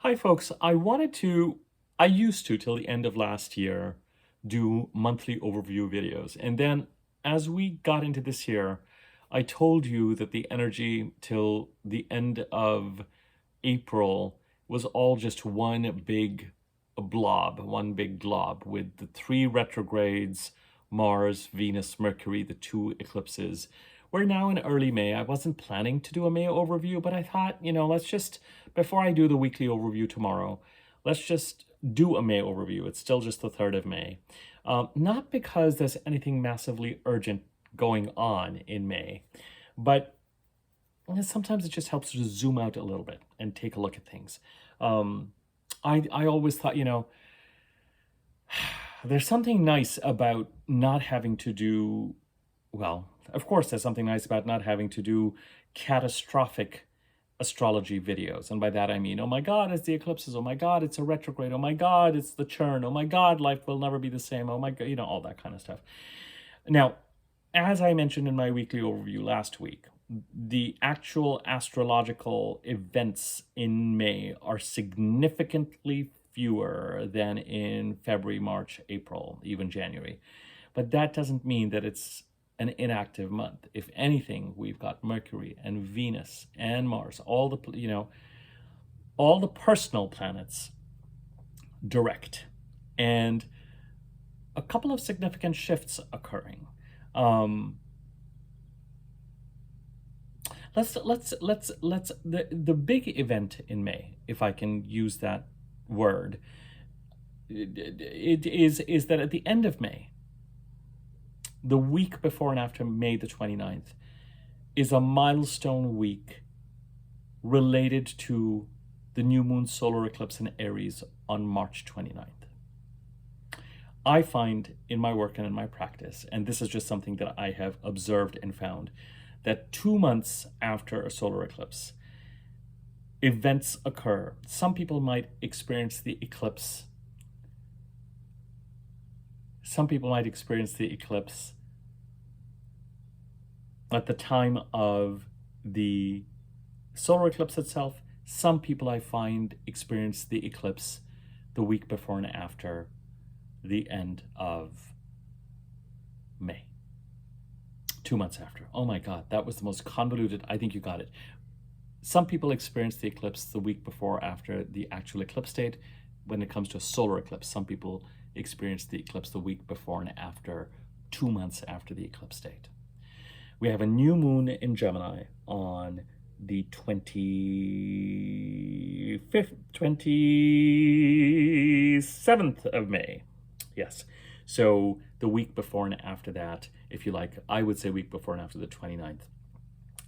Hi, folks. I used to, till the end of last year, do monthly overview videos. And then as we got into this year, I told you that the energy till the end of April was all just one big glob with the three retrogrades, Mars, Venus, Mercury, the two eclipses. We're now in early May. I wasn't planning to do a May overview, but I thought, let's just, before I do the weekly overview tomorrow, let's just do a May overview. It's still just the 3rd of May. Not because there's anything massively urgent going on in May, but sometimes it just helps to zoom out a little bit and take a look at things. I always thought, there's something nice about not having to do, well, of course, there's something nice about not having to do catastrophic astrology videos. And by that I mean, oh my God, it's the eclipses. Oh my God, it's a retrograde. Oh my God, it's the churn. Oh my God, life will never be the same. Oh my God, all that kind of stuff. Now, as I mentioned in my weekly overview last week, the actual astrological events in May are significantly fewer than in February, March, April, even January. But that doesn't mean that it's an inactive month. If anything, we've got Mercury and Venus and Mars, all the personal planets direct, and a couple of significant shifts occurring. The big event in May, if I can use that word, it is that at the end of May, the week before and after May the 29th, is a milestone week related to the new moon solar eclipse in Aries on March 29th. I find in my work and in my practice, and this is just something that I have observed and found, that 2 months after a solar eclipse, events occur. Some people might experience the eclipse. Some people might experience the eclipse at the time of the solar eclipse itself. Some people I find experience the eclipse the week before and after the end of May. 2 months after. Oh my God, that was the most convoluted. I think you got it. Some people experience the eclipse the week before or after the actual eclipse date. When it comes to a solar eclipse, some people experience the eclipse the week before and after, 2 months after the eclipse date. We have a new moon in Gemini on the 27th of May. Yes. So the week before and after that, if you like, I would say week before and after the 29th.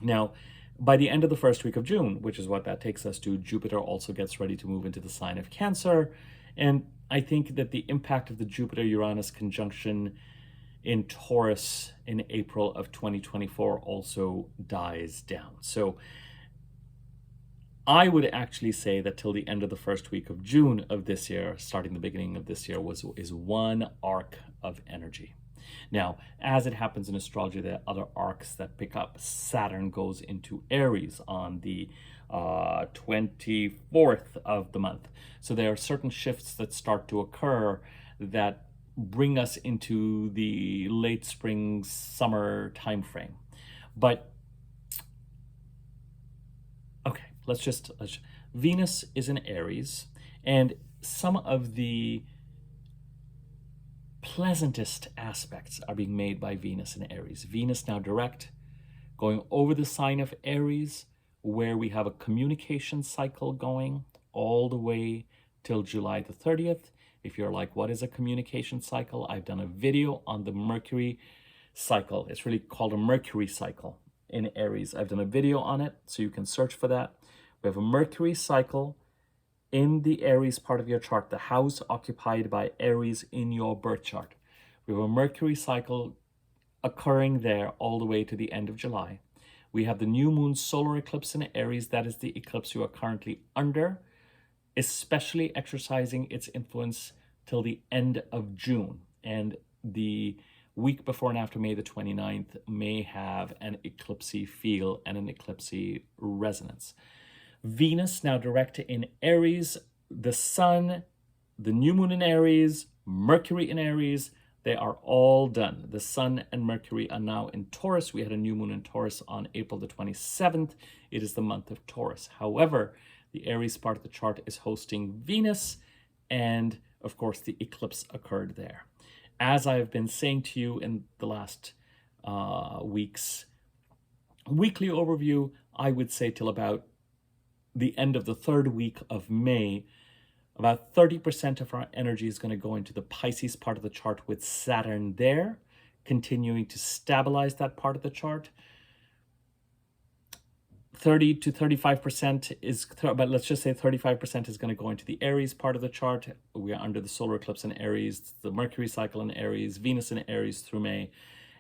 Now, by the end of the first week of June, which is what that takes us to, Jupiter also gets ready to move into the sign of Cancer. And I think that the impact of the Jupiter-Uranus conjunction in Taurus in April of 2024 also dies down. So I would actually say that till the end of the first week of June of this year, starting the beginning of this year, is one arc of energy. Now, as it happens in astrology, there are other arcs that pick up. Saturn goes into Aries on the 24th of the month. So there are certain shifts that start to occur that bring us into the late spring, summer timeframe. But okay, Venus is in Aries, and some of the pleasantest aspects are being made by Venus in Aries. Venus now direct, going over the sign of Aries, where we have a communication cycle going all the way till July the 30th. If you're like, what is a communication cycle? I've done a video on the Mercury cycle. It's really called a Mercury cycle in Aries. I've done a video on it, so you can search for that. We have a Mercury cycle in the Aries part of your chart, the house occupied by Aries in your birth chart. We have a Mercury cycle occurring there all the way to the end of July. We have the new moon solar eclipse in Aries. That is the eclipse you are currently under, especially exercising its influence till the end of June. And the week before and after May the 29th may have an eclipsy feel and an eclipsy resonance. Venus now direct in Aries, the Sun, the new moon in Aries, Mercury in Aries, they are all done. The Sun and Mercury are now in Taurus. We had a new moon in Taurus on April the 27th. It is the month of Taurus. However, the Aries part of the chart is hosting Venus, and of course the eclipse occurred there. As I have been saying to you in the last week's weekly overview, I would say till about the end of the third week of May, about 30% of our energy is going to go into the Pisces part of the chart with Saturn there, continuing to stabilize that part of the chart. 30 to 35% is, but let's just say 35% is going to go into the Aries part of the chart. We are under the solar eclipse in Aries, the Mercury cycle in Aries, Venus in Aries through May.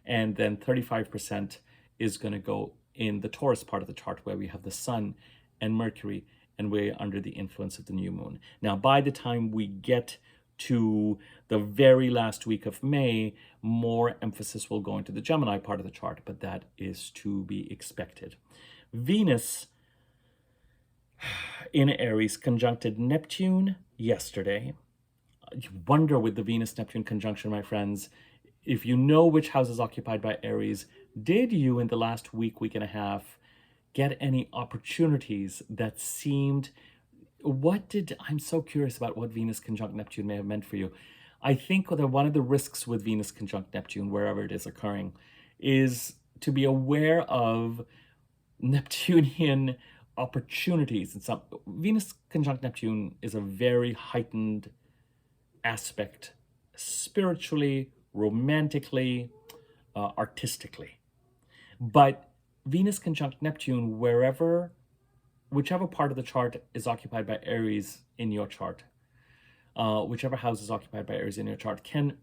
And then 35% is going to go in the Taurus part of the chart, where we have the Sun and Mercury, and we're under the influence of the new moon. Now, by the time we get to the very last week of May, more emphasis will go into the Gemini part of the chart, but that is to be expected. Venus in Aries conjuncted Neptune yesterday. You wonder with the Venus-Neptune conjunction, my friends, if you know which house is occupied by Aries, did you in the last week, week and a half, get any opportunities that seemed, I'm so curious about what Venus conjunct Neptune may have meant for you. I think that one of the risks with Venus conjunct Neptune, wherever it is occurring, is to be aware of Neptunian opportunities. And some Venus conjunct Neptune is a very heightened aspect spiritually, romantically, artistically. But Venus conjunct Neptune, whichever part of the chart is occupied by Aries in your chart, whichever house is occupied by Aries in your chart, can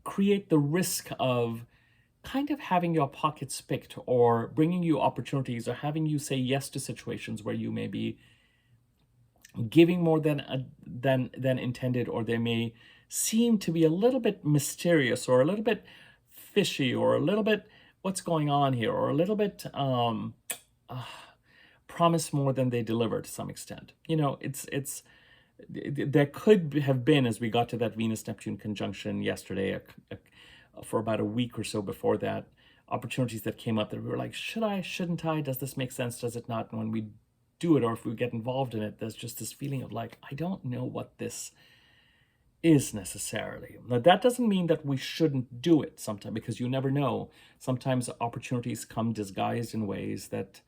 create the risk of kind of having your pockets picked, or bringing you opportunities, or having you say yes to situations where you may be giving more than intended, or they may seem to be a little bit mysterious, or a little bit fishy, or a little bit what's going on here, or a little bit promise more than they deliver to some extent. You know, there could have been, as we got to that Venus-Neptune conjunction yesterday, for about a week or so before that, opportunities that came up that we were like, should I, shouldn't I, does this make sense, does it not? And when we do it, or if we get involved in it, there's just this feeling of like, I don't know what this is necessarily. Now, that doesn't mean that we shouldn't do it sometimes, because you never know. Sometimes opportunities come disguised in ways that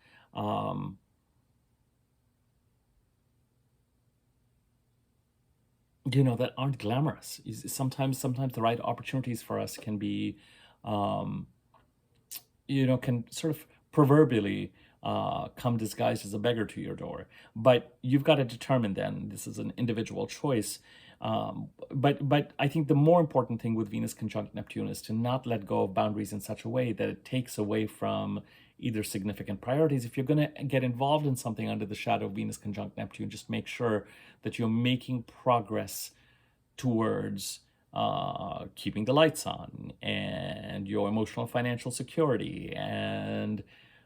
that aren't glamorous. Sometimes the right opportunities for us can be, can sort of proverbially come disguised as a beggar to your door. But you've got to determine then, this is an individual choice. But I think the more important thing with Venus conjunct Neptune is to not let go of boundaries in such a way that it takes away from either significant priorities. If you're going to get involved in something under the shadow of Venus conjunct Neptune, just make sure that you're making progress towards keeping the lights on, and your emotional financial security, and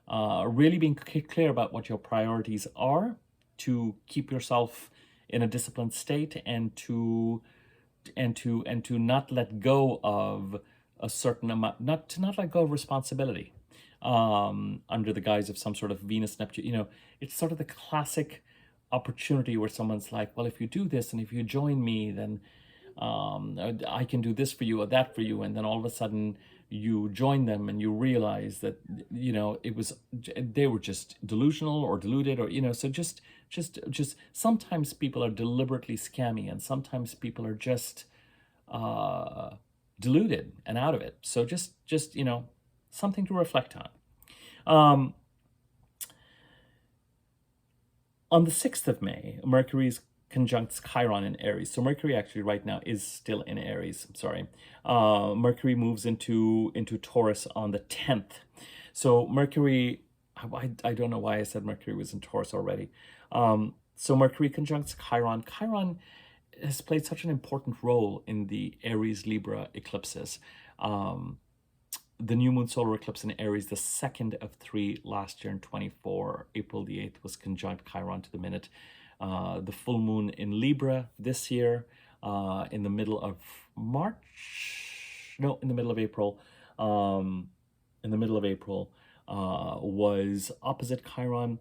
really being clear about what your priorities are, to keep yourself in a disciplined state, and to not let go of a certain amount, not let go of responsibility under the guise of some sort of Venus Neptune. It's sort of the classic opportunity where someone's like, well, if you do this and if you join me, then I can do this for you or that for you, and then all of a sudden you join them and you realize that they were just delusional or deluded, or so just sometimes people are deliberately scammy, and sometimes people are just deluded and out of it. So just something to reflect on. On the 6th of May, Mercury's conjuncts Chiron in Aries. So Mercury actually right now is still in Aries. Sorry. Mercury moves into Taurus on the 10th. So Mercury, I don't know why I said Mercury was in Taurus already. So Mercury conjuncts Chiron. Chiron has played such an important role in the Aries-Libra eclipses. the new moon solar eclipse in Aries, the second of three last year in 24, April the 8th, was conjunct Chiron to the minute. The full moon in Libra this year, in the middle of March, no, in the middle of April, was opposite Chiron.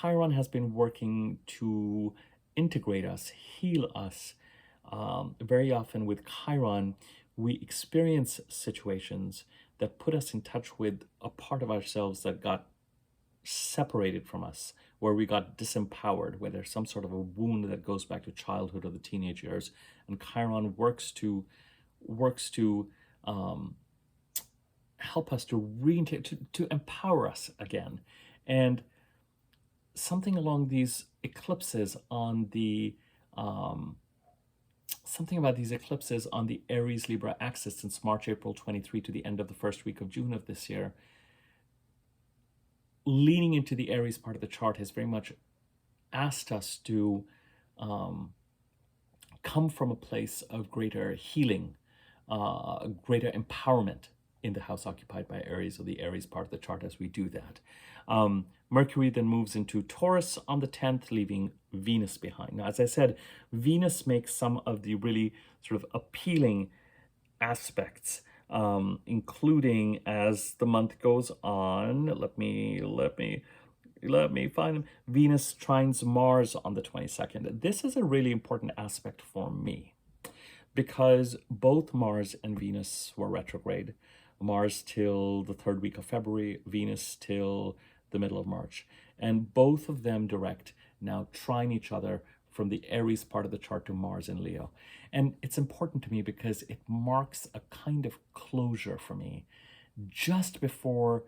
Chiron has been working to integrate us, heal us. Very often with Chiron, we experience situations that put us in touch with a part of ourselves that got separated from us, where we got disempowered, where there's some sort of a wound that goes back to childhood or the teenage years. And Chiron works to help us to empower us again. And something along these eclipses on the something about these eclipses on the Aries Libra axis since March, April 23 to the end of the first week of June of this year, leaning into the Aries part of the chart has very much asked us to come from a place of greater healing, greater empowerment in the house occupied by Aries, or the Aries part of the chart, as we do that. Mercury then moves into Taurus on the 10th, leaving Venus behind. Now, as I said, Venus makes some of the really sort of appealing aspects, including as the month goes on. Let me find them. Venus trines Mars on the 22nd. This is a really important aspect for me because both Mars and Venus were retrograde. Mars till the third week of February, Venus till the middle of March. And both of them direct, now trine each other from the Aries part of the chart to Mars in Leo. And it's important to me because it marks a kind of closure for me just before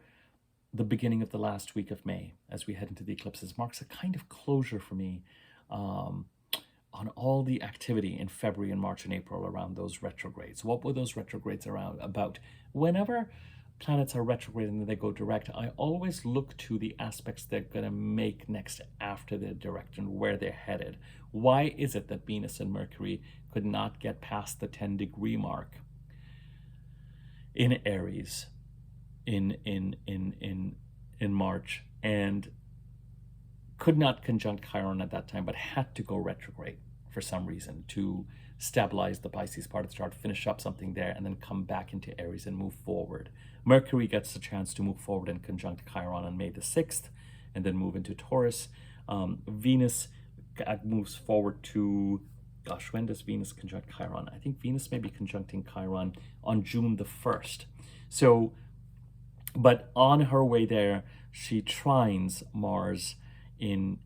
the beginning of the last week of May, as we head into the eclipses, marks a kind of closure for me on all the activity in February and March and April around those retrogrades. What were those retrogrades about? Whenever planets are retrograde and then they go direct, I always look to the aspects they're going to make next after they're direct and where they're headed. Why is it that Venus and Mercury could not get past the 10-degree mark in Aries in March, and could not conjunct Chiron at that time, but had to go retrograde for some reason to stabilize the Pisces part of the chart, finish up something there, and then come back into Aries and move forward? Mercury gets the chance to move forward and conjunct Chiron on May the 6th, and then move into Taurus. Venus moves forward to, gosh, when does Venus conjunct Chiron? I think Venus may be conjuncting Chiron on June the 1st. So, but on her way there, she trines Mars in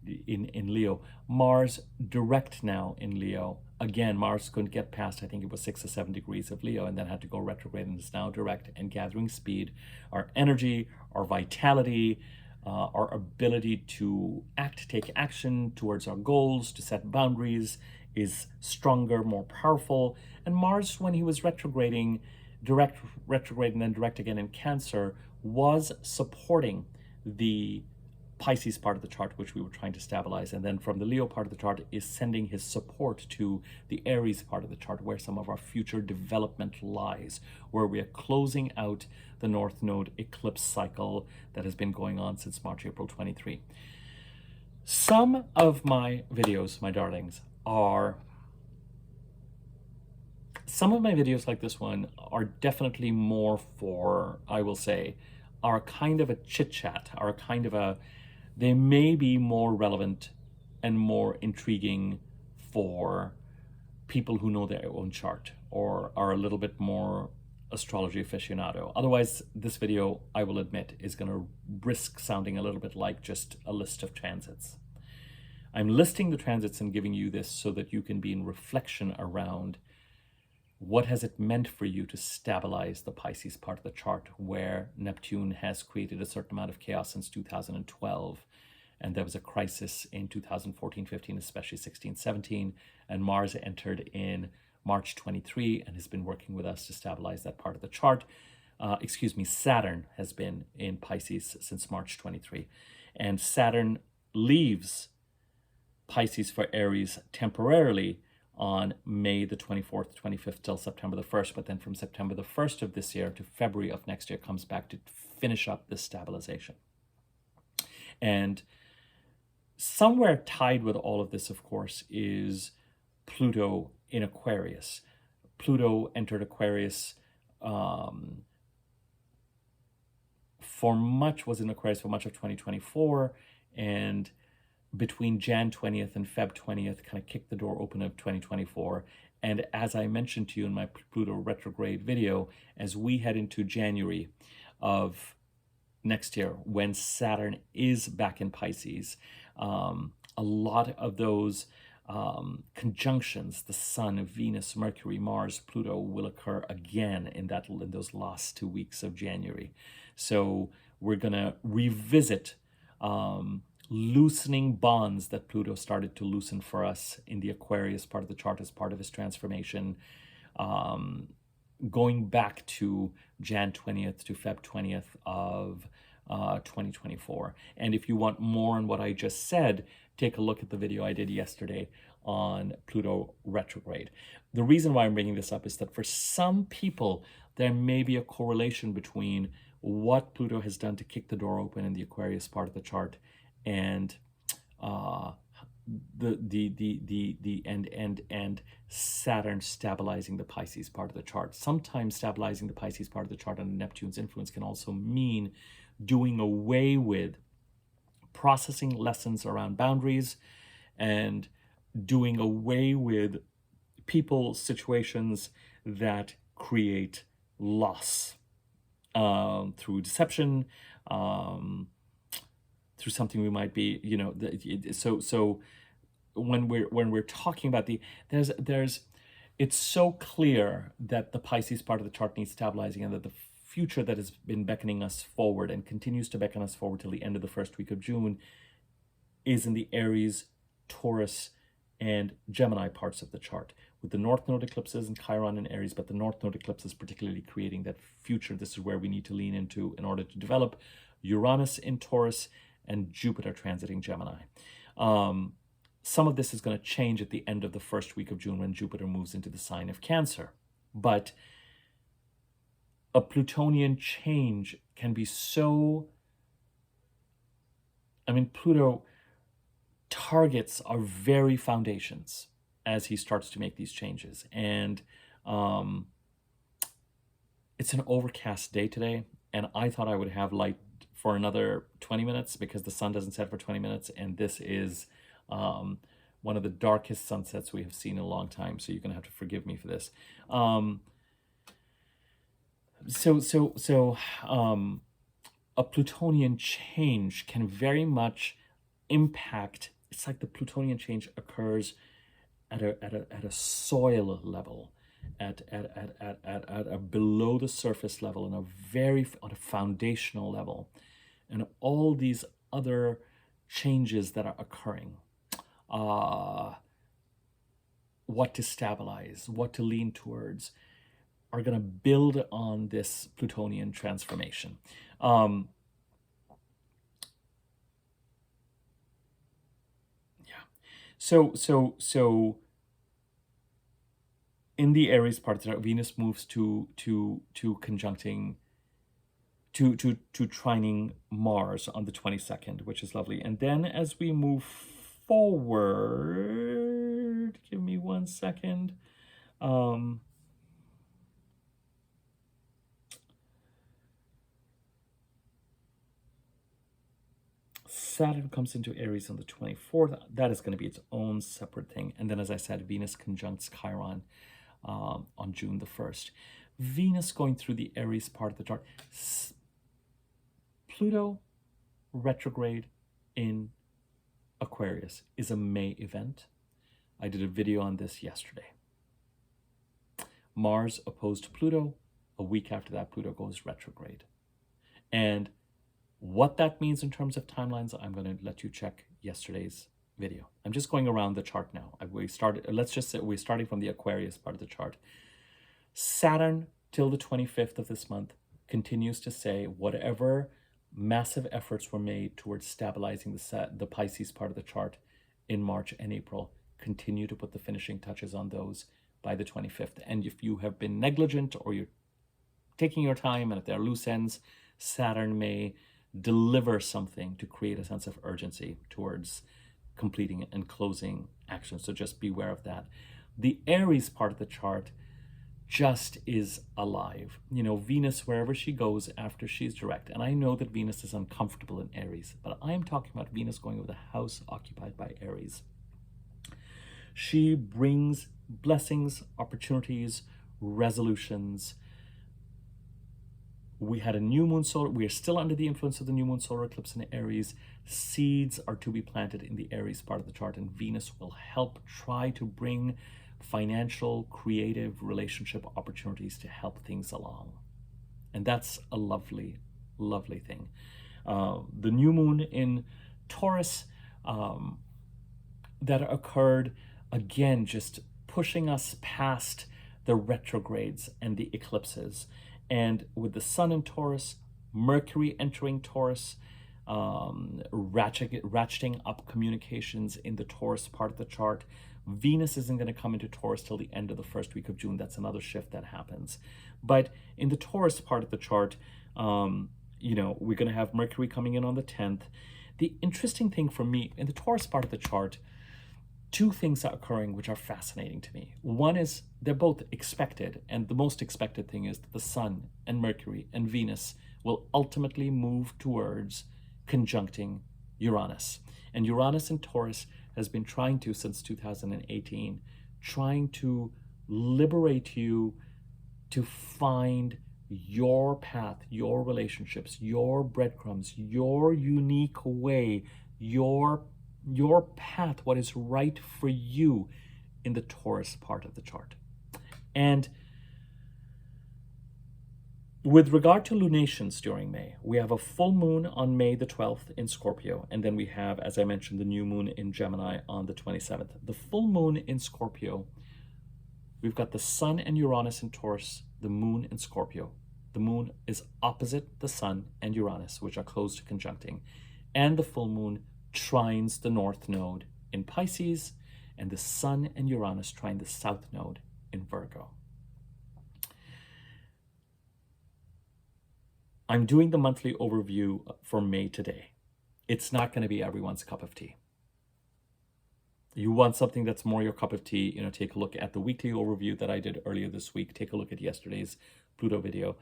Leo. Mars direct now in Leo. Again, Mars couldn't get past, I think it was 6 or 7 degrees of Leo, and then had to go retrograde, and is now direct and gathering speed. Our energy, our vitality, our ability to take action towards our goals, to set boundaries, is stronger, more powerful. And Mars, when he was retrograding, direct, retrograde, and then direct again in Cancer, was supporting the Pisces part of the chart, which we were trying to stabilize. And then from the Leo part of the chart is sending his support to the Aries part of the chart, where some of our future development lies, where we are closing out the North Node eclipse cycle that has been going on since March, April 23. Some of my videos, my darlings, some of my videos like this one are definitely more for, I will say, are kind of a chit chat, are kind of a, they may be more relevant and more intriguing for people who know their own chart or are a little bit more astrology aficionado. Otherwise, this video, I will admit, is going to risk sounding a little bit like just a list of transits. I'm listing the transits and giving you this so that you can be in reflection around what has it meant for you to stabilize the Pisces part of the chart, where Neptune has created a certain amount of chaos since 2012. And there was a crisis in 2014, 15, especially 16, 17. And Mars entered in March 23 and has been working with us to stabilize that part of the chart. Saturn has been in Pisces since March 23. And Saturn leaves Pisces for Aries temporarily on May the 24th, 25th till September the 1st, but then from September the 1st of this year to February of next year comes back to finish up this stabilization. And somewhere tied with all of this, of course, is Pluto in Aquarius. Pluto entered Aquarius was in Aquarius for much of 2024, and between Jan 20th and Feb 20th kind of kicked the door open of 2024. And as I mentioned to you in my Pluto retrograde video, as we head into January of next year, when Saturn is back in Pisces, a lot of those conjunctions, the Sun, Venus, Mercury, Mars, Pluto, will occur again in those last 2 weeks of January. So we're going to revisit loosening bonds that Pluto started to loosen for us in the Aquarius part of the chart as part of his transformation, going back to Jan 20th to Feb 20th of 2024. And if you want more on what I just said, take a look at the video I did yesterday on Pluto retrograde. The reason why I'm bringing this up is that for some people, there may be a correlation between what Pluto has done to kick the door open in the Aquarius part of the chart and Saturn stabilizing the Pisces part of the chart. Sometimes stabilizing the Pisces part of the chart under Neptune's influence can also mean doing away with processing lessons around boundaries and doing away with people, situations that create loss through deception, through something we might be, so when we're talking about it's so clear that the Pisces part of the chart needs stabilizing, and that the future that has been beckoning us forward and continues to beckon us forward till the end of the first week of June is in the Aries, Taurus, and Gemini parts of the chart, with the North Node eclipses and Chiron in Aries, but the North Node eclipse is particularly creating that future. This is where we need to lean into in order to develop Uranus in Taurus and Jupiter transiting Gemini. Some of this is going to change at the end of the first week of June when Jupiter moves into the sign of Cancer. But a Plutonian change can be so... Pluto targets our very foundations as he starts to make these changes. And it's an overcast day today, and I thought I would have light for another 20 minutes because the sun doesn't set for 20 minutes, and this is one of the darkest sunsets we have seen in a long time, so you're going to have to forgive me for this. A Plutonian change can very much impact. It's like the Plutonian change occurs at a soil level, at a below the surface level, on a foundational level, and all these other changes that are occurring. What to stabilize, what to lean towards, are going to build on this Plutonian transformation. So in the Aries part, Venus moves to conjuncting, to trining Mars on the 22nd, which is lovely. And then as we move forward, give me 1 second. Saturn comes into Aries on the 24th. That is going to be its own separate thing. And then, as I said, Venus conjuncts Chiron on June the 1st. Venus going through the Aries part of the chart. Pluto retrograde in Aquarius is a May event. I did a video on this yesterday. Mars opposed to Pluto. A week after that, Pluto goes retrograde. And what that means in terms of timelines, I'm going to let you check yesterday's video. I'm just going around the chart now. Let's just say we're starting from the Aquarius part of the chart. Saturn, till the 25th of this month, continues to say whatever massive efforts were made towards stabilizing the Pisces part of the chart in March and April continue to put the finishing touches on those by the 25th. And if you have been negligent or you're taking your time and if there are loose ends, Saturn may deliver something to create a sense of urgency towards completing and closing action. So just beware of that. The Aries part of the chart just is alive. You know, Venus, wherever she goes after she's direct, and I know that Venus is uncomfortable in Aries, but I'm talking about Venus going over the house occupied by Aries. She brings blessings, opportunities, resolutions. We had a new moon solar, we are still under the influence of the new moon solar eclipse in Aries. Seeds are to be planted in the Aries part of the chart, and Venus will help try to bring financial, creative relationship opportunities to help things along. And that's a lovely, lovely thing. The new moon in Taurus that occurred, again, just pushing us past the retrogrades and the eclipses. And with the sun in Taurus, Mercury entering Taurus, ratcheting up communications in the Taurus part of the chart. Venus isn't going to come into Taurus till the end of the first week of June. That's another shift that happens. But in the Taurus part of the chart, you know, we're going to have Mercury coming in on the 10th. The interesting thing for me, in the Taurus part of the chart, two things are occurring which are fascinating to me. One is they're both expected, and the most expected thing is that the Sun and Mercury and Venus will ultimately move towards conjuncting Uranus. And Uranus in Taurus has been trying to, since 2018, trying to liberate you to find your path, your relationships, your breadcrumbs, your unique way, your path, what is right for you in the Taurus part of the chart. And with regard to lunations during May, we have a full moon on May the 12th in Scorpio, and then we have, as I mentioned, the new moon in Gemini on the 27th. The full moon in Scorpio, we've got the Sun and Uranus in Taurus, the moon in Scorpio. The moon is opposite the Sun and Uranus, which are close to conjuncting, and the full moon trines the North Node in Pisces, and the Sun and Uranus trine the South Node in Virgo. I'm doing the monthly overview for May today. It's not going to be everyone's cup of tea. You want something that's more your cup of tea, you know, take a look at the weekly overview that I did earlier this week. Take a look at yesterday's Pluto video.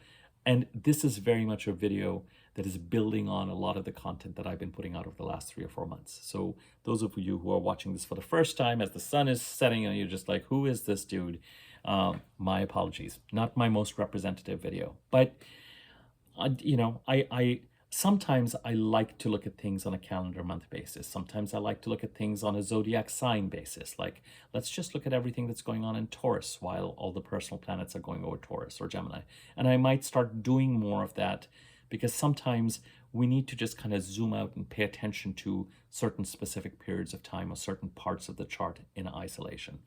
And this is very much a video that is building on a lot of the content that I've been putting out over the last 3 or 4 months. So those of you who are watching this for the first time as the sun is setting and you're just like, who is this dude? My apologies. Not my most representative video. But, you know, I sometimes I like to look at things on a calendar month basis. Sometimes I like to look at things on a zodiac sign basis. Like, let's just look at everything that's going on in Taurus while all the personal planets are going over Taurus or Gemini. And I might start doing more of that because sometimes we need to just kind of zoom out and pay attention to certain specific periods of time or certain parts of the chart in isolation.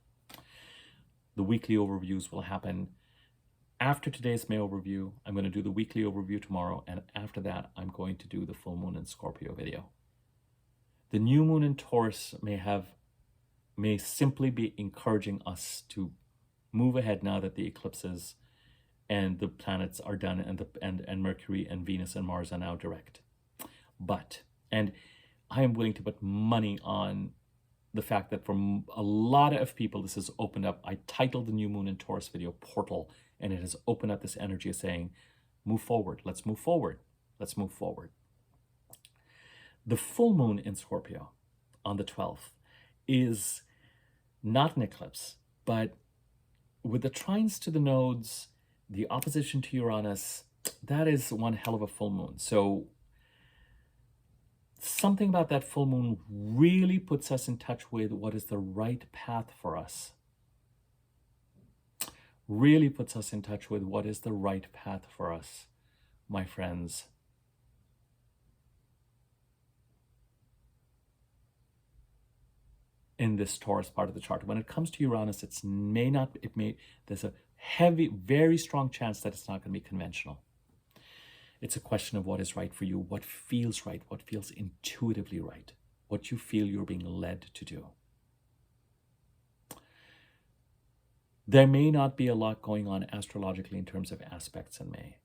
The weekly overviews will happen after today's May overview. I'm going to do the weekly overview tomorrow, and after that, I'm going to do the full moon in Scorpio video. The new moon in Taurus may simply be encouraging us to move ahead now that the eclipses and the planets are done, and Mercury and Venus and Mars are now direct. And I am willing to put money on the fact that for a lot of people, this has opened up. I titled the new moon in Taurus video Portal, and it has opened up this energy of saying, move forward, let's move forward, let's move forward. The full moon in Scorpio on the 12th is not an eclipse, but with the trines to the nodes, the opposition to Uranus, that is one hell of a full moon. So something about that full moon really puts us in touch with what is the right path for us. Really puts us in touch with what is the right path for us, my friends. In this Taurus part of the chart. When it comes to Uranus, there's a heavy, very strong chance that it's not going to be conventional. It's a question of what is right for you, what feels right, what feels intuitively right, what you feel you're being led to do. There may not be a lot going on astrologically in terms of aspects in May.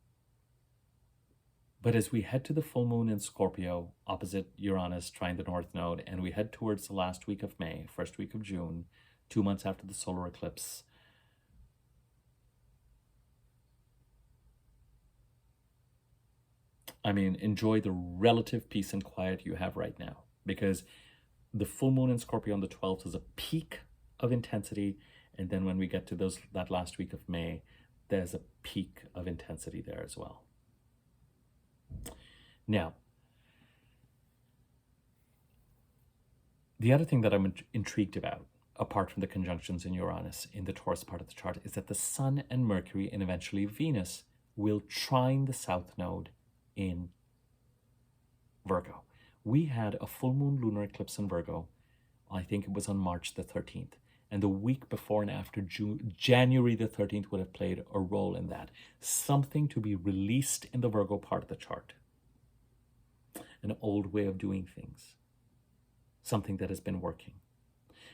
But as we head to the full moon in Scorpio, opposite Uranus, trine the North Node, and we head towards the last week of May, first week of June, 2 months after the solar eclipse, I mean, enjoy the relative peace and quiet you have right now, because the full moon in Scorpio on the 12th is a peak of intensity, and then when we get to that last week of May, there's a peak of intensity there as well. Now, the other thing that I'm intrigued about, apart from the conjunctions in Uranus in the Taurus part of the chart, is that the Sun and Mercury and eventually Venus will trine the South Node in Virgo. We had a full moon lunar eclipse in Virgo, I think it was on March the 13th. And the week before and after January the 13th would have played a role in that. Something to be released in the Virgo part of the chart. An old way of doing things. Something that has been working,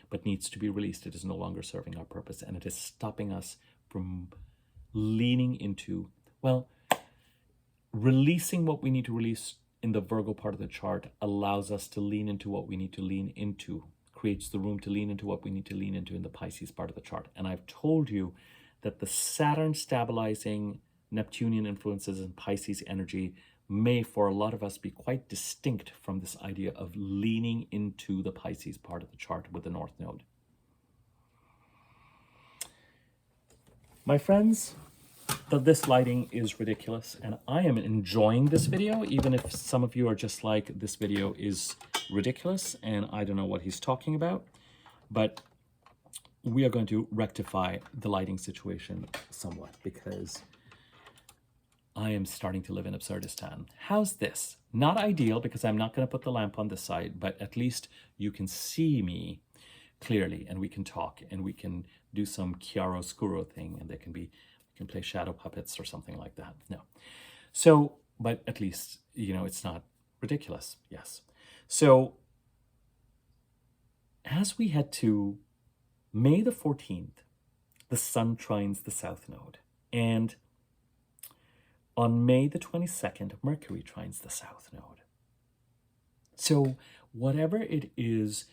but needs to be released. It is no longer serving our purpose, and it is stopping us from leaning into, well, releasing what we need to release in the Virgo part of the chart allows us to lean into what we need to lean into, creates the room to lean into what we need to lean into in the Pisces part of the chart. And I've told you that the Saturn stabilizing Neptunian influences and Pisces energy may, for a lot of us, be quite distinct from this idea of leaning into the Pisces part of the chart with the North Node. My friends, this lighting is ridiculous, and I am enjoying this video, even if some of you are just like, this video is ridiculous, and I don't know what he's talking about, but we are going to rectify the lighting situation somewhat, because I am starting to live in Absurdistan. How's this? Not ideal, because I'm not going to put the lamp on this side, but at least you can see me clearly, and we can talk, and we can do some chiaroscuro thing, and we can play shadow puppets or something like that. No. So, but at least, it's not ridiculous. Yes. So, as we head to May the 14th, the Sun trines the South Node, and on May the 22nd, Mercury trines the South Node. So whatever it is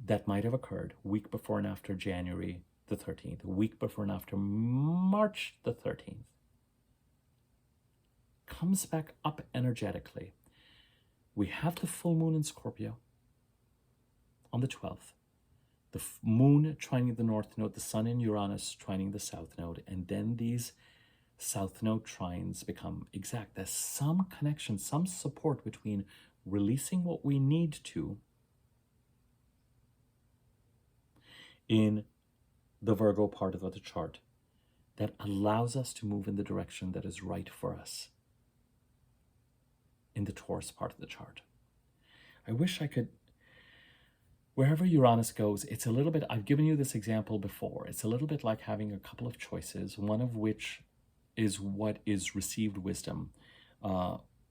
that might have occurred week before and after January the 13th, week before and after March the 13th, comes back up energetically. We have the full moon in Scorpio on the 12th. The moon trining the North Node, the Sun in Uranus trining the South Node, and then these South Node trines become exact. There's some connection, some support between releasing what we need to in the Virgo part of the chart that allows us to move in the direction that is right for us in the Taurus part of the chart. I wish I could, wherever Uranus goes, it's a little bit, I've given you this example before, it's a little bit like having a couple of choices, one of which is what is received wisdom.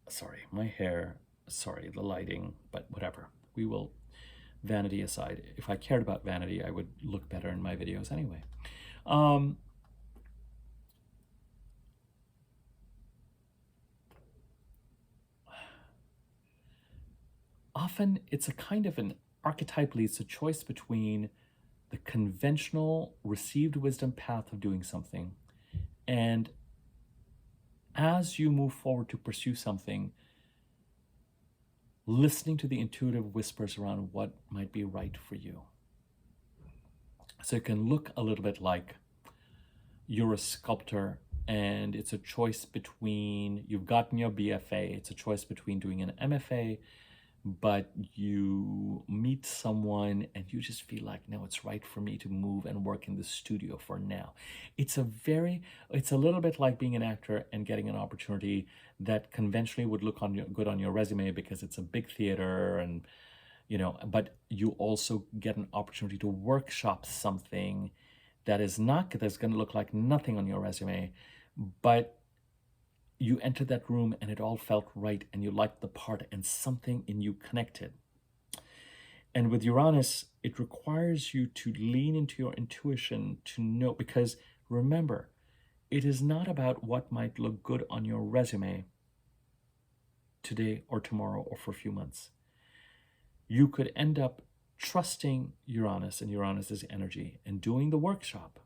Sorry, my hair, sorry, the lighting, but whatever. We will, vanity aside. If I cared about vanity, I would look better in my videos anyway. Often it's a kind of an archetypally, it's a choice between the conventional received wisdom path of doing something, and as you move forward to pursue something, listening to the intuitive whispers around what might be right for you. So it can look a little bit like you're a sculptor and it's a choice between, you've gotten your BFA, it's a choice between doing an MFA, but you meet someone and you just feel like, no, it's right for me to move and work in the studio for now. It's a little bit like being an actor and getting an opportunity that conventionally would look good on your resume because it's a big theater, and but you also get an opportunity to workshop something that's going to look like nothing on your resume, but you entered that room and it all felt right and you liked the part and something in you connected. And with Uranus, it requires you to lean into your intuition to know, because remember, it is not about what might look good on your resume today or tomorrow or for a few months. You could end up trusting Uranus and Uranus's energy and doing the workshop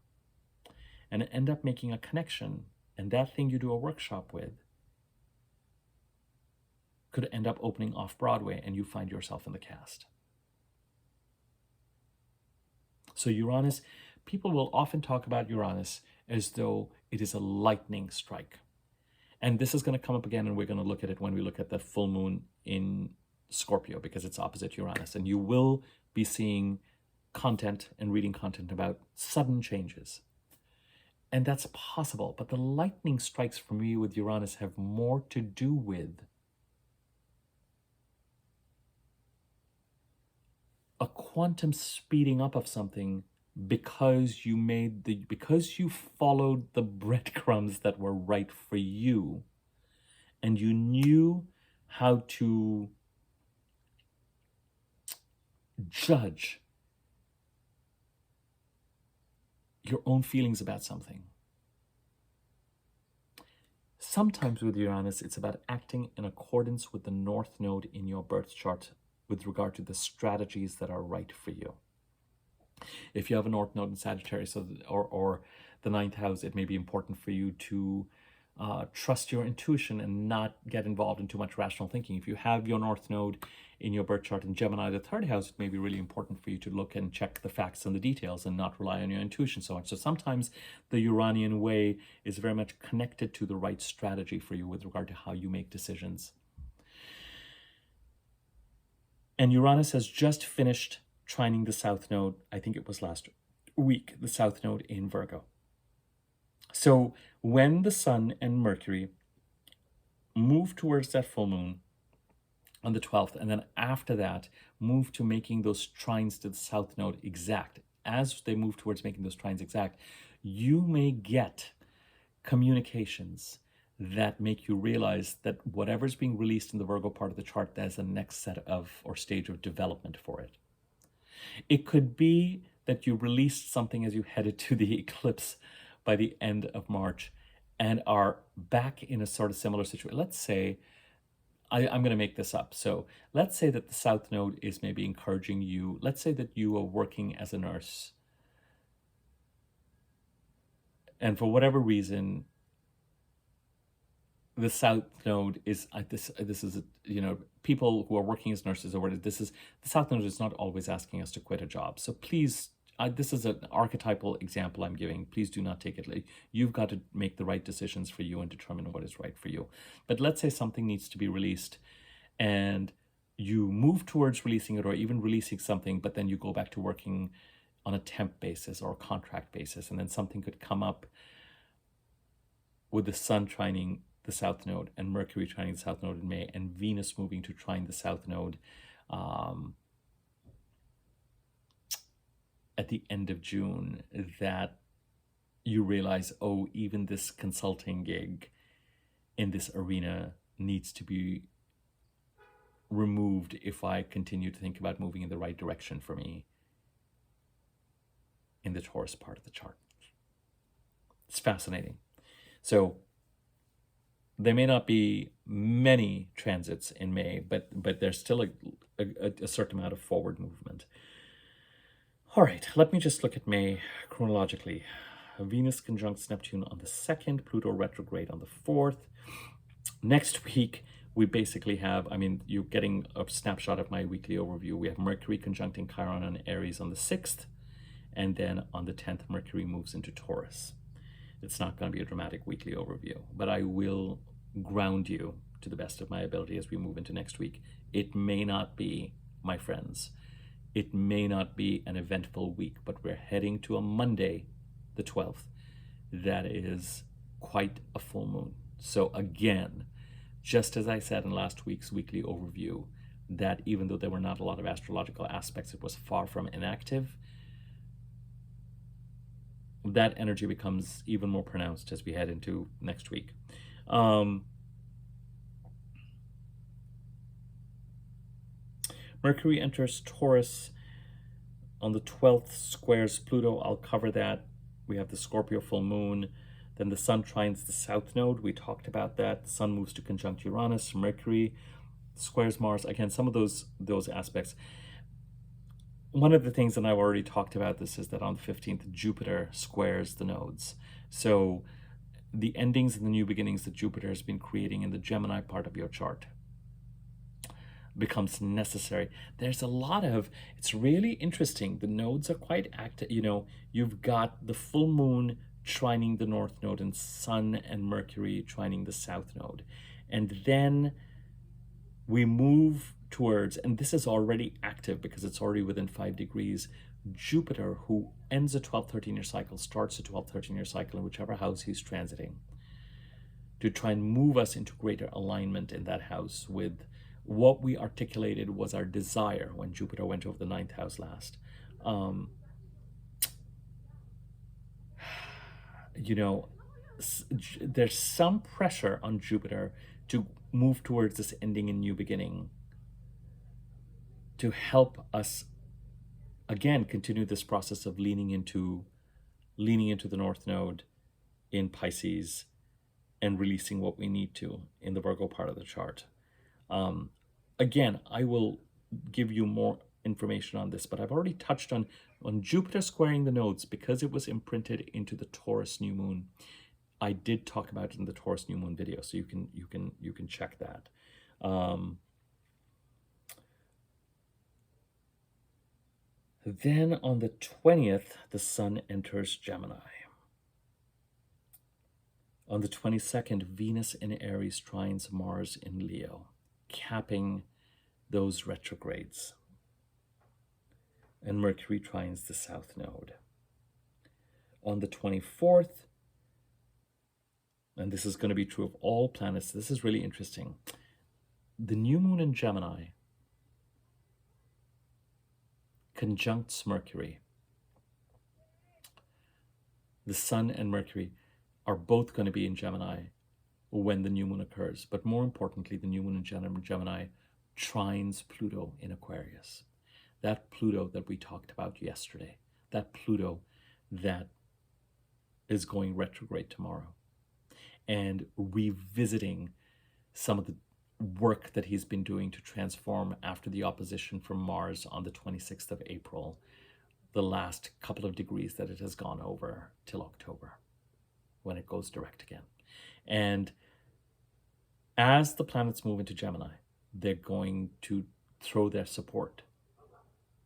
and end up making a connection. And that thing you do a workshop with could end up opening off Broadway and you find yourself in the cast. So Uranus, people will often talk about Uranus as though it is a lightning strike. And this is going to come up again, and we're going to look at it when we look at the full moon in Scorpio, because it's opposite Uranus. And you will be seeing content and reading content about sudden changes. And that's possible. But the lightning strikes for me with Uranus have more to do with a quantum speeding up of something because you followed the breadcrumbs that were right for you, and you knew how to judge your own feelings about something. Sometimes with Uranus, it's about acting in accordance with the North Node in your birth chart with regard to the strategies that are right for you. If you have a North Node in Sagittarius or the ninth house, it may be important for you to trust your intuition and not get involved in too much rational thinking. If you have your North Node in your birth chart in Gemini, the third house, it may be really important for you to look and check the facts and the details and not rely on your intuition so much. So sometimes the Uranian way is very much connected to the right strategy for you with regard to how you make decisions. And Uranus has just finished trining the South Node, I think it was last week, the South Node in Virgo. So when the Sun and Mercury move towards that full moon on the 12th, and then after that move to making those trines to the South Node exact, as they move towards making those trines exact, you may get communications that make you realize that whatever's being released in the Virgo part of the chart, there's a next set of or stage of development for it. It could be that you released something as you headed to the eclipse by the end of March and are back in a sort of similar situation. Let's say, I'm going to make this up. So let's say that the South Node is maybe encouraging you. Let's say that you are working as a nurse, and for whatever reason, the South Node is this is people who are working as nurses or whatever. The South Node is not always asking us to quit a job. So please, this is an archetypal example I'm giving. Please do not take it late. You've got to make the right decisions for you and determine what is right for you. But let's say something needs to be released and you move towards releasing it or even releasing something, but then you go back to working on a temp basis or a contract basis. And then something could come up with the Sun trining the South Node and Mercury trining the South Node in May and Venus moving to trine the South Node at the end of June, that you realize, oh, even this consulting gig in this arena needs to be removed if I continue to think about moving in the right direction for me in the Taurus part of the chart. It's fascinating. So there may not be many transits in May, but there's still a certain amount of forward movement. All right, let me just look at May chronologically. Venus conjuncts Neptune on the 2nd, Pluto retrograde on the 4th. Next week, we basically have, you're getting a snapshot of my weekly overview. We have Mercury conjuncting Chiron and Aries on the 6th, and then on the 10th, Mercury moves into Taurus. It's not going to be a dramatic weekly overview, but I will ground you to the best of my ability as we move into next week. It may not be, my friends, it may not be an eventful week, but we're heading to a Monday, the 12th, that is quite a full moon. So again, just as I said in last week's weekly overview, that even though there were not a lot of astrological aspects, it was far from inactive. That energy becomes even more pronounced as we head into next week. Mercury enters Taurus on the 12th, squares Pluto. I'll cover that. We have the Scorpio full moon. Then the Sun trines the south node. We talked about that. The Sun moves to conjunct Uranus. Mercury squares Mars. Again, some of those aspects. One of the things, and I've already talked about this, is that on the 15th, Jupiter squares the nodes. So the endings and the new beginnings that Jupiter has been creating in the Gemini part of your chart becomes necessary. There's a lot of, it's really interesting. The nodes are quite active. You know, you've got the full moon trining the north node and Sun and Mercury trining the south node. And then we move towards, and this is already active because it's already within 5 degrees, Jupiter, who ends a 12-13 year cycle, starts a 12-13 year cycle in whichever house he's transiting, to try and move us into greater alignment in that house with what we articulated was our desire when Jupiter went over the 9th house last. You know, there's some pressure on Jupiter to move towards this ending and new beginning, to help us again continue this process of leaning into the north node in Pisces and releasing what we need to in the Virgo part of the chart. Again, I will give you more information on this, but I've already touched on Jupiter squaring the nodes because it was imprinted into the Taurus new moon. I did talk about it in the Taurus new moon video, so you can check that. Then on the 20th, the Sun enters Gemini. On the 22nd, Venus in Aries trines Mars in Leo, capping those retrogrades. And Mercury trines the south node. On the 24th, and this is going to be true of all planets, this is really interesting, the new moon in Gemini conjuncts Mercury. The Sun and Mercury are both going to be in Gemini when the new moon occurs. But more importantly, the new moon in Gemini trines Pluto in Aquarius. That Pluto that we talked about yesterday, that Pluto that is going retrograde tomorrow, and revisiting some of the work that he's been doing to transform after the opposition from Mars on the 26th of April, the last couple of degrees that it has gone over till October, when it goes direct again. And as the planets move into Gemini, they're going to throw their support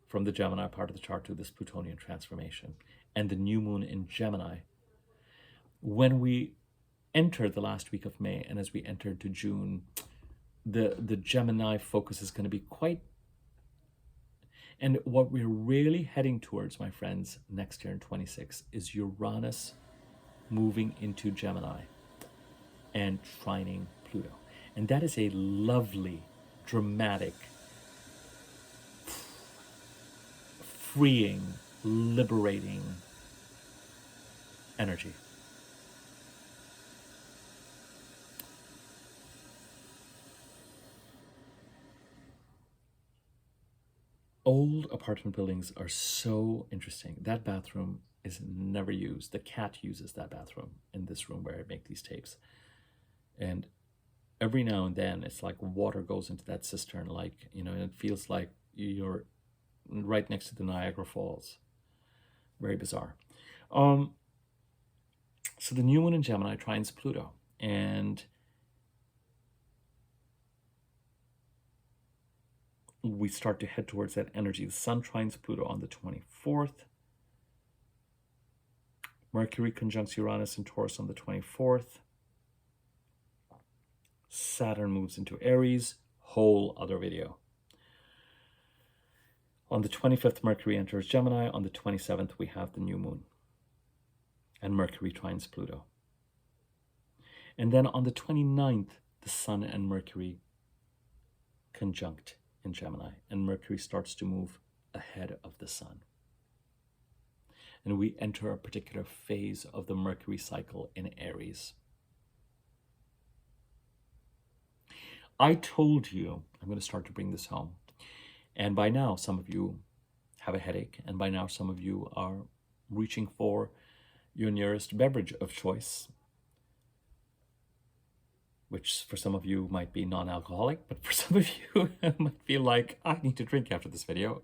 from the Gemini part of the chart to this Plutonian transformation. And the new moon in Gemini, when we enter the last week of May and as we enter into June, the Gemini focus is going to be quite, and what we're really heading towards, my friends, next year in 26 is Uranus moving into Gemini and trining Pluto. And that is a lovely, dramatic, freeing, liberating energy. Old apartment buildings are so interesting. That bathroom is never used. The cat uses that bathroom in this room where I make these tapes. And every now and then it's like water goes into that cistern, like, you know, and it feels like you're right next to the Niagara Falls. Very bizarre. So the new moon in Gemini trines Pluto, and we start to head towards that energy. The Sun trines Pluto on the 24th. Mercury conjuncts Uranus and Taurus on the 24th. Saturn moves into Aries. Whole other video. On the 25th, Mercury enters Gemini. On the 27th, we have the new moon. And Mercury trines Pluto. And then on the 29th, the Sun and Mercury conjunct in Gemini, and Mercury starts to move ahead of the Sun. And we enter a particular phase of the Mercury cycle in Aries. I told you, I'm going to start to bring this home, And by now, some of you have a headache, and by now, some of you are reaching for your nearest beverage of choice, which for some of you might be non-alcoholic, but for some of you might feel like, I need to drink after this video.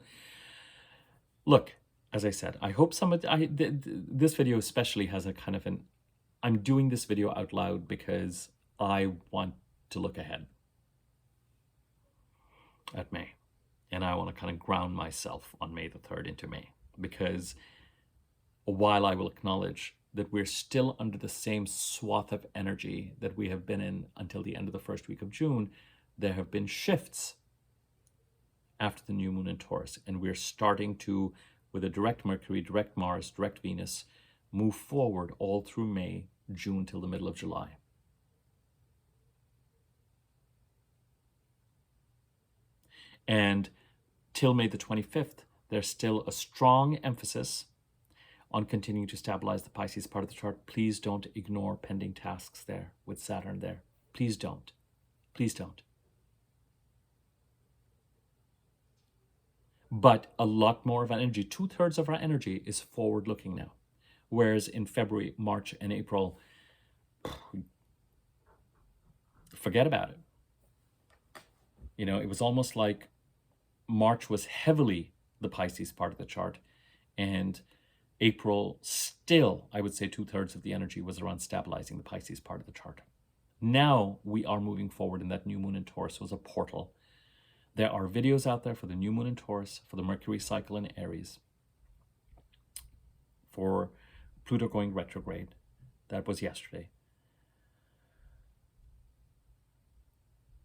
Look, as I said, I hope this video especially has a kind of I'm doing this video out loud because I want to look ahead at May. And I want to kind of ground myself on May the 3rd into May. Because while I will acknowledge that we're still under the same swath of energy that we have been in until the end of the first week of June, there have been shifts after the new moon in Taurus. And we're starting to, with a direct Mercury, direct Mars, direct Venus, move forward all through May, June till the middle of July. And till May the 25th, there's still a strong emphasis on continuing to stabilize the Pisces part of the chart. Please don't ignore pending tasks there with Saturn there. Please don't. Please don't. But a lot more of our energy, 2/3 of our energy is forward-looking now. Whereas in February, March, and April, forget about it. You know, it was almost like March was heavily the Pisces part of the chart, and April still, I would say 2/3 of the energy was around stabilizing the Pisces part of the chart. Now we are moving forward, and that new moon in Taurus was a portal. There are videos out there for the new moon in Taurus, for the Mercury cycle in Aries, for Pluto going retrograde. That was yesterday.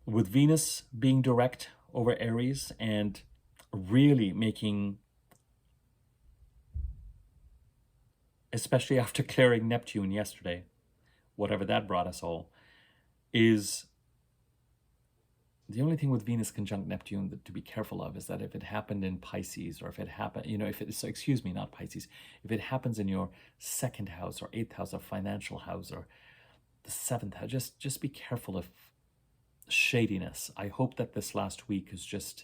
With Venus being direct over Aries and really making, especially after clearing Neptune yesterday, whatever that brought us all, is the only thing with Venus conjunct Neptune that to be careful of is that if it happened in Pisces, or if it happened, if it, so excuse me, not Pisces, if it happens in your 2nd house or 8th house or financial house or the 7th house, just be careful of shadiness. I hope that this last week is just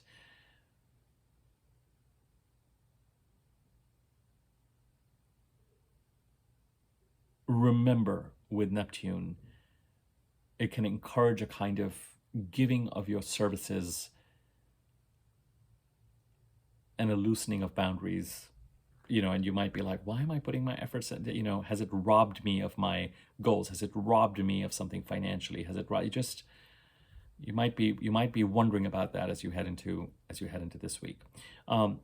remember with Neptune, it can encourage a kind of giving of your services and a loosening of boundaries, and you might be like, why am I putting my efforts in, has it robbed me of my goals? Has it robbed me of something financially? Has it you might be wondering about that as you head into this week,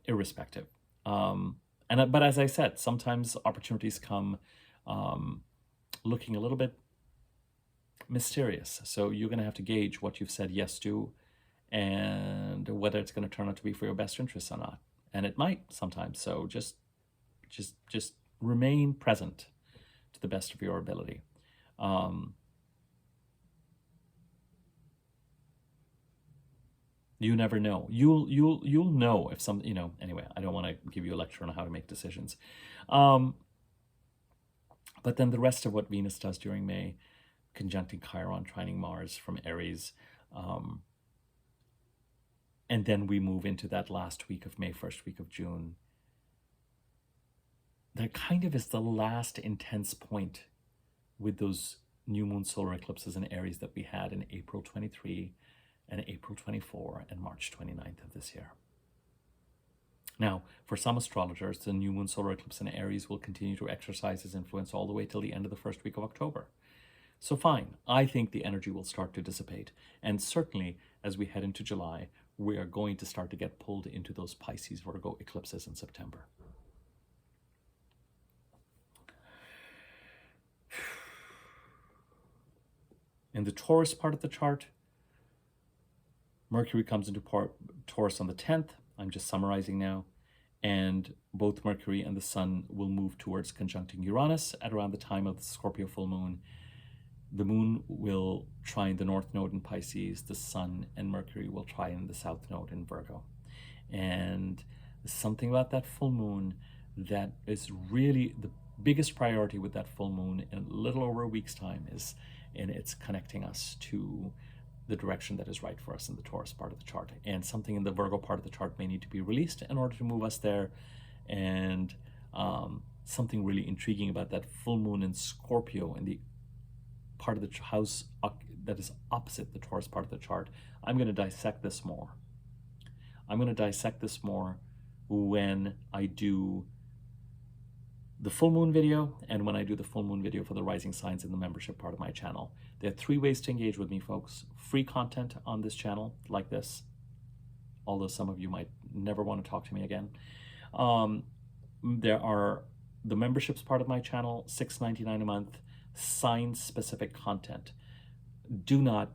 irrespective. But as I said, sometimes opportunities come looking a little bit mysterious. So you're going to have to gauge what you've said yes to and whether it's going to turn out to be for your best interests or not. And it might sometimes. So just remain present to the best of your ability. You never know. You'll know if some, anyway, I don't want to give you a lecture on how to make decisions. But then the rest of what Venus does during May, conjuncting Chiron, trining Mars from Aries, and then we move into that last week of May, first week of June. That kind of is the last intense point with those new moon solar eclipses in Aries that we had in April 23 and April 24 and March 29th of this year. Now, for some astrologers, the new moon solar eclipse in Aries will continue to exercise its influence all the way till the end of the first week of October. So fine, I think the energy will start to dissipate. And certainly, as we head into July, we are going to start to get pulled into those Pisces Virgo eclipses in September. In the Taurus part of the chart, Mercury comes into Taurus on the 10th. I'm just summarizing now. And both Mercury and the Sun will move towards conjuncting Uranus at around the time of the Scorpio full moon. The moon will trine the north node in Pisces. The Sun and Mercury will trine the south node in Virgo. And something about that full moon that is really the biggest priority with that full moon in a little over a week's time is, and it's connecting us to the direction that is right for us in the Taurus part of the chart. And something in the Virgo part of the chart may need to be released in order to move us there. And something really intriguing about that full moon in Scorpio in the part of the house that is opposite the Taurus part of the chart. I'm going to dissect this more. I'm going to dissect this more when I do the full moon video and when I do the full moon video for the rising signs in the membership part of my channel. There are 3 ways to engage with me, folks. Free content on this channel like this, although some of you might never want to talk to me again. There are the memberships part of my channel, $6.99 a month, sign-specific content. Do not,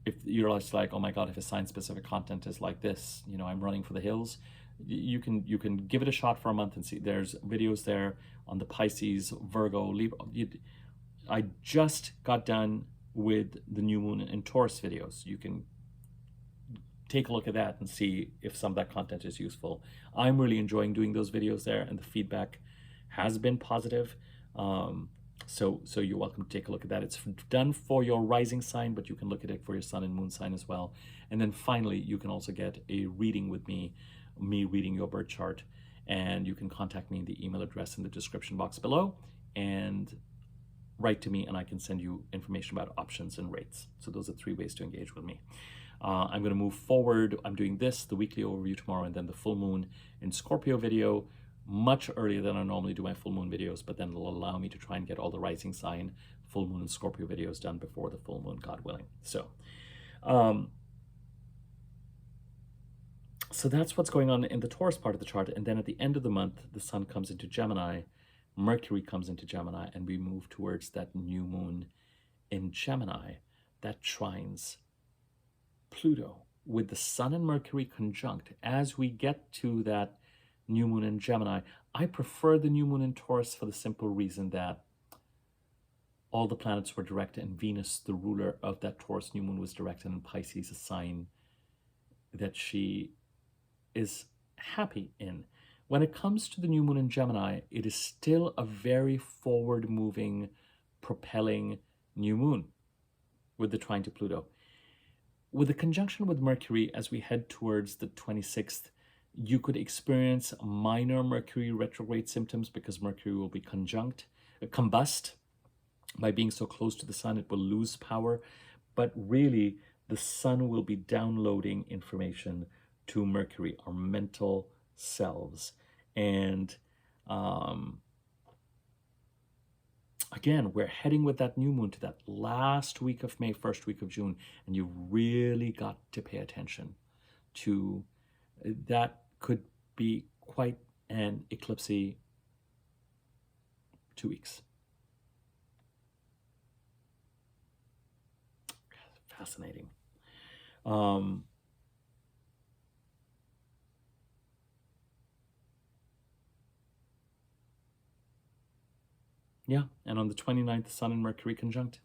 if you're just like, oh my God, if a sign-specific content is like this, you know, I'm running for the hills, you can give it a shot for a month and see. There's videos there on the Pisces, Virgo, Libra. I just got done with the new moon and Taurus videos. You can take a look at that and see if some of that content is useful. I'm really enjoying doing those videos there, and the feedback has been positive. So you're welcome to take a look at that. It's done for your rising sign, but you can look at it for your sun and moon sign as well. And then finally, you can also get a reading with me reading your birth chart, and you can contact me in the email address in the description box below and write to me, and I can send you information about options and rates. So those are 3 ways to engage with me. I'm going to move forward. I'm doing this, the weekly overview tomorrow, and then the full moon in Scorpio video much earlier than I normally do my full moon videos, but then it'll allow me to try and get all the rising sign, full moon and Scorpio videos done before the full moon, God willing. So that's what's going on in the Taurus part of the chart. And then at the end of the month, the sun comes into Gemini, Mercury comes into Gemini, and we move towards that new moon in Gemini that trines Pluto with the sun and Mercury conjunct. As we get to that new moon in Gemini, I prefer the new moon in Taurus for the simple reason that all the planets were direct, and Venus, the ruler of that Taurus new moon, was direct, and in Pisces, a sign that she is happy in. When it comes to the new moon in Gemini, it is still a very forward-moving, propelling new moon with the trine to Pluto. With the conjunction with Mercury, as we head towards the 26th, you could experience minor Mercury retrograde symptoms because Mercury will be combust. By being so close to the sun, it will lose power. But really, the sun will be downloading information to Mercury, our mental selves. And again, we're heading with that new moon to that last week of May, first week of June, and you really got to pay attention to that. Could be quite an eclipsey 2 weeks. Fascinating. Yeah, and on the 29th, the sun and Mercury conjunct,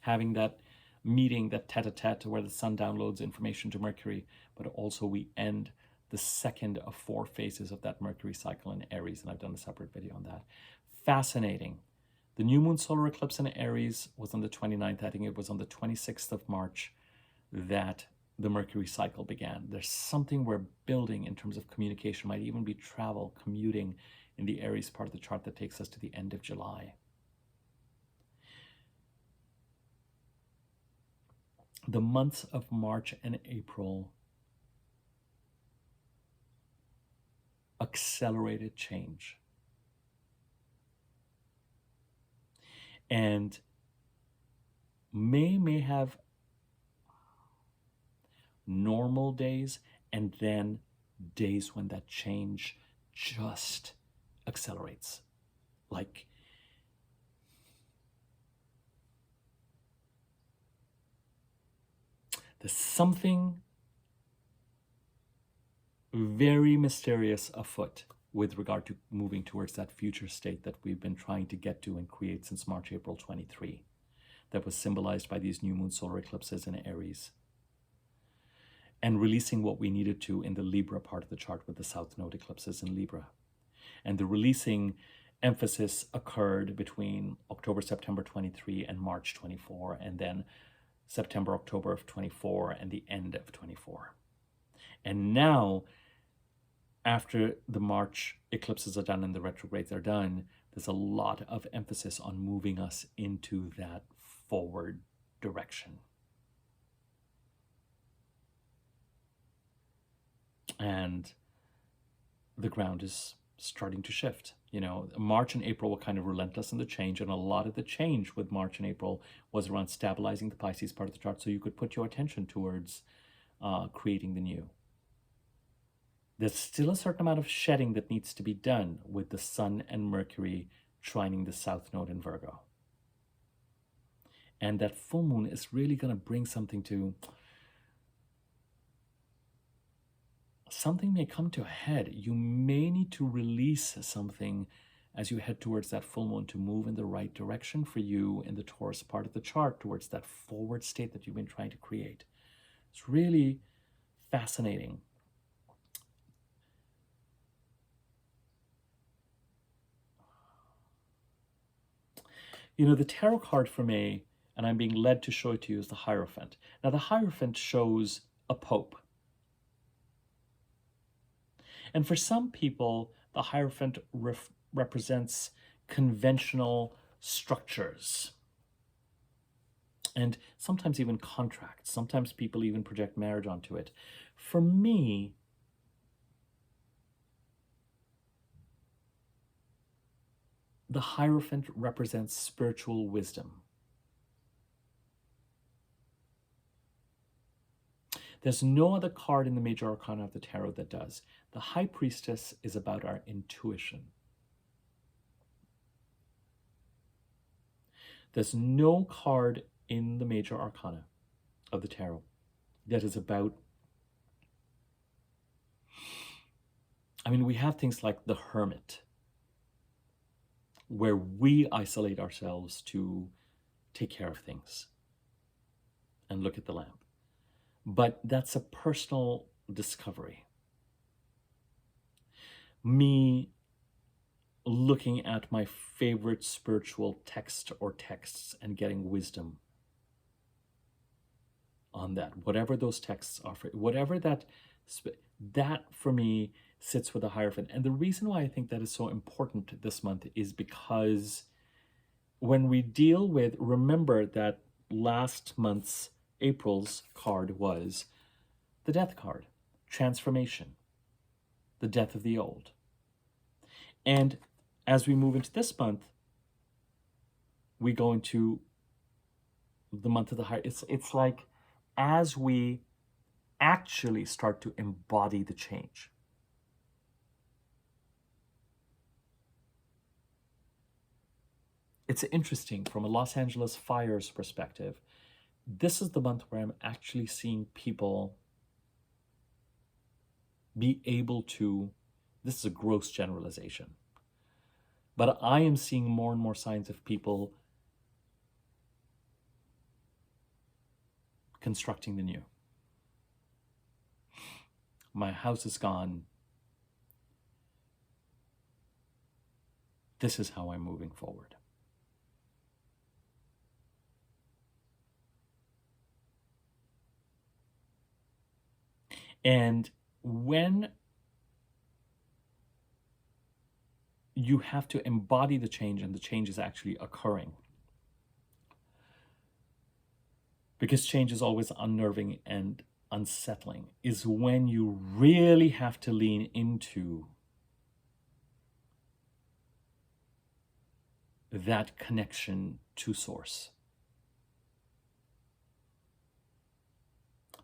having that meeting, that tete-a-tete, where the sun downloads information to Mercury, but also we end the second of 4 phases of that Mercury cycle in Aries, and I've done a separate video on that. Fascinating. The new moon solar eclipse in Aries was on the 29th. I think it was on the 26th of March that the Mercury cycle began. There's something we're building in terms of communication, might even be travel, commuting in the Aries part of the chart that takes us to the end of July. The months of March and April accelerated change. And May have normal days and then days when that change just accelerates. Like there's something very mysterious afoot with regard to moving towards that future state that we've been trying to get to and create since March, April 23, that was symbolized by these new moon solar eclipses in Aries, and releasing what we needed to in the Libra part of the chart with the South Node eclipses in Libra. And the releasing emphasis occurred between October, September 23 and March 24, and then September, October of 24, and the end of 24. And now, after the March eclipses are done and the retrogrades are done, there's a lot of emphasis on moving us into that forward direction. And the ground is starting to shift. You know, March and April were kind of relentless in the change, and a lot of the change with March and April was around stabilizing the Pisces part of the chart so you could put your attention towards creating the new. There's still a certain amount of shedding that needs to be done with the Sun and Mercury trining the South Node in Virgo. And that full moon is really going to bring something to... Something may come to a head. You may need to release something as you head towards that full moon to move in the right direction for you in the Taurus part of the chart, towards that forward state that you've been trying to create. It's really fascinating. You know, the tarot card for me, and I'm being led to show it to you, is the Hierophant. Now, the Hierophant shows a pope. And for some people, the Hierophant represents conventional structures. And sometimes even contracts. Sometimes people even project marriage onto it. For me, the Hierophant represents spiritual wisdom. There's no other card in the major arcana of the tarot that does. The High Priestess is about our intuition. There's no card in the major arcana of the tarot that is about... I mean, we have things like the Hermit, where we isolate ourselves to take care of things and look at the lamp. But that's a personal discovery. Me looking at my favorite spiritual text or texts and getting wisdom on that, whatever those texts are, for whatever that for me sits with the Hierophant. And the reason why I think that is so important this month is because when we deal with, remember that last month's April's card was the Death card, transformation, the death of the old. And as we move into this month, we go into the month of the heart. It's like as we actually start to embody the change. It's interesting from a Los Angeles fires perspective. This is the month where I'm actually seeing people be able to, this is a gross generalization, but I am seeing more and more signs of people constructing the new. My house is gone. This is how I'm moving forward. And when you have to embody the change and the change is actually occurring, because change is always unnerving and unsettling, is when you really have to lean into that connection to source,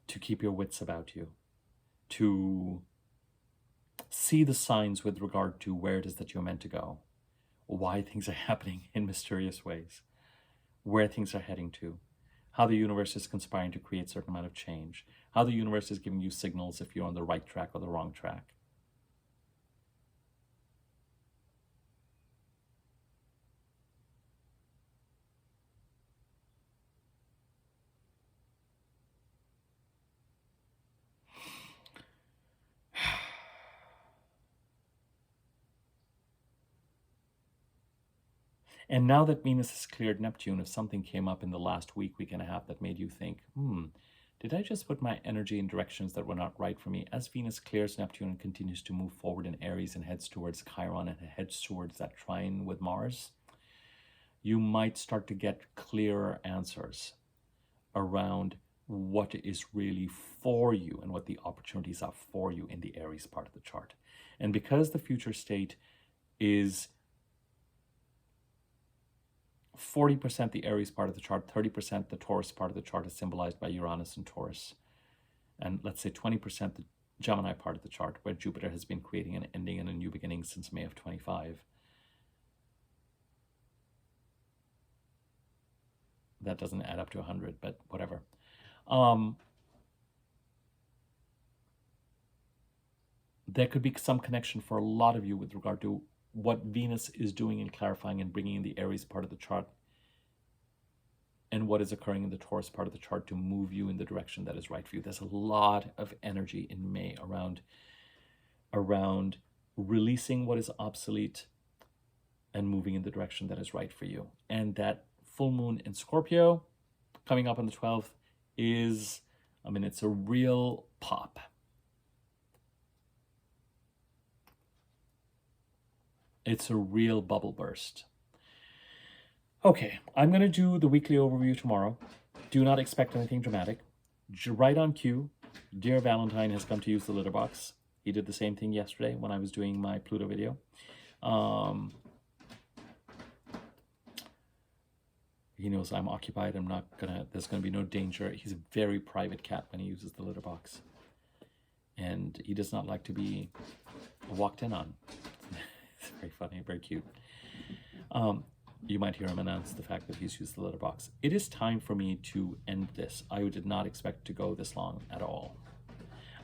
to keep your wits about you, to see the signs with regard to where it is that you're meant to go, why things are happening in mysterious ways, where things are heading to, how the universe is conspiring to create a certain amount of change, how the universe is giving you signals if you're on the right track or the wrong track. And now that Venus has cleared Neptune, if something came up in the last week, week and a half that made you think, did I just put my energy in directions that were not right for me? As Venus clears Neptune and continues to move forward in Aries and heads towards Chiron and heads towards that trine with Mars, you might start to get clearer answers around what is really for you and what the opportunities are for you in the Aries part of the chart. And because the future state is 40% the Aries part of the chart, 30% the Taurus part of the chart is symbolized by Uranus and Taurus, and let's say 20% the Gemini part of the chart, where Jupiter has been creating an ending and a new beginning since May of 25. That doesn't add up to 100, but whatever. There could be some connection for a lot of you with regard to what Venus is doing and clarifying and bringing in the Aries part of the chart and what is occurring in the Taurus part of the chart to move you in the direction that is right for you. There's a lot of energy in May around releasing what is obsolete and moving in the direction that is right for you. And that full moon in Scorpio coming up on the 12th is, it's a real pop. It's a real bubble burst. Okay, I'm going to do the weekly overview tomorrow. Do not expect anything dramatic. Right on cue, dear Valentine has come to use the litter box. He did the same thing yesterday when I was doing my Pluto video. He knows I'm occupied. There's going to be no danger. He's a very private cat when he uses the litter box. And he does not like to be walked in on. It's very funny, very cute. You might hear him announce the fact that he's used the litter box. It is time for me to end this. I did not expect to go this long at all.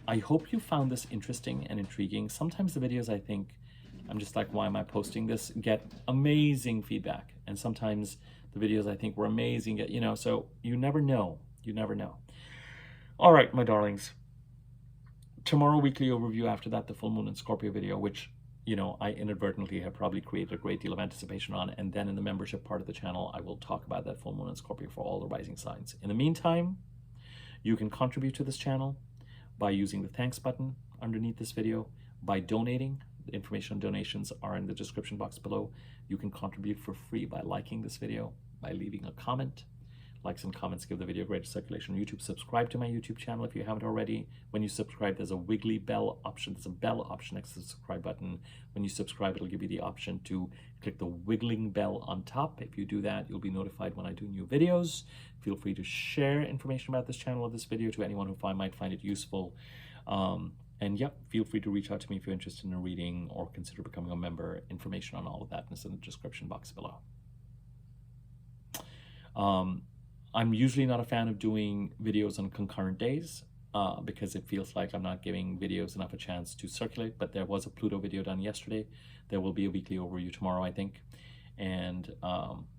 I hope you found this interesting and intriguing. Sometimes the videos I think, I'm just like, why am I posting this? Get amazing feedback. And sometimes the videos I think were amazing, so you never know. You never know. All right, my darlings. Tomorrow, weekly overview. After that, the full moon and Scorpio video, which I inadvertently have probably created a great deal of anticipation on. And then in the membership part of the channel, I will talk about that full moon and Scorpio for all the rising signs. In the meantime, you can contribute to this channel by using the thanks button underneath this video, by donating. The information on donations are in the description box below. You can contribute for free by liking this video, by leaving a comment. Likes and comments give the video greater circulation on YouTube. Subscribe to my YouTube channel if you haven't already. When you subscribe, there's a wiggly bell option. There's a bell option next to the subscribe button. When you subscribe, it'll give you the option to click the wiggling bell on top. If you do that, you'll be notified when I do new videos. Feel free to share information about this channel or this video to anyone who might find it useful. And yep, feel free to reach out to me if you're interested in a reading or consider becoming a member. Information on all of that is in the description box below. I'm usually not a fan of doing videos on concurrent days because it feels like I'm not giving videos enough a chance to circulate, but there was a Pluto video done yesterday. There will be a weekly overview tomorrow, I think, and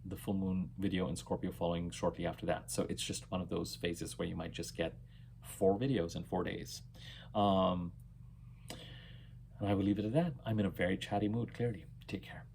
the full moon video in Scorpio following shortly after that. So it's just one of those phases where you might just get 4 videos in 4 days. And I will leave it at that. I'm in a very chatty mood, clearly. Take care.